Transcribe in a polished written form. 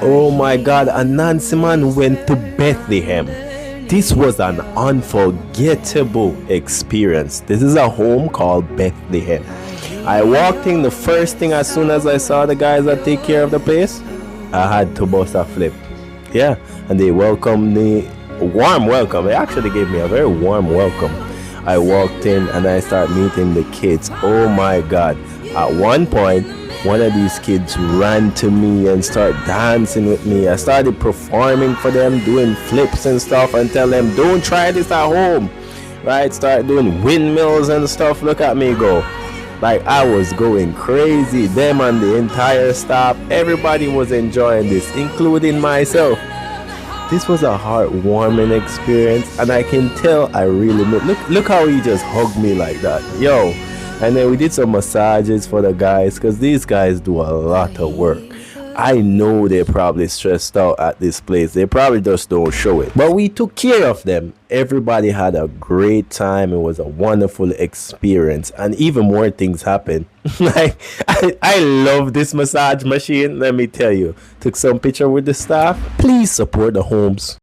Oh my God, and Nancy man went to Bethlehem. This was an unforgettable experience. This is a home called Bethlehem. I walked in, the first thing as soon as I saw the guys that take care of the place, I had to bust a flip. Yeah, and they welcomed me, warm welcome. They actually gave me a very warm welcome. I walked in and I started meeting the kids. Oh my God. At one point, one of these kids ran to me and started dancing with me. I started performing for them, doing flips and stuff, and tell them, don't try this at home. Right? Start doing windmills and stuff. Look at me go. Like, I was going crazy. Them and the entire staff, everybody was enjoying this, including myself. This was a heartwarming experience, and I can tell I really look how he just hugged me like that. Yo. And then we did some massages for the guys, because these guys do a lot of work. I know they're probably stressed out at this place. They probably just don't show it. But we took care of them. Everybody had a great time. It was a wonderful experience. And even more things happened. Like, I love this massage machine. Let me tell you. Took some picture with the staff. Please support the homes.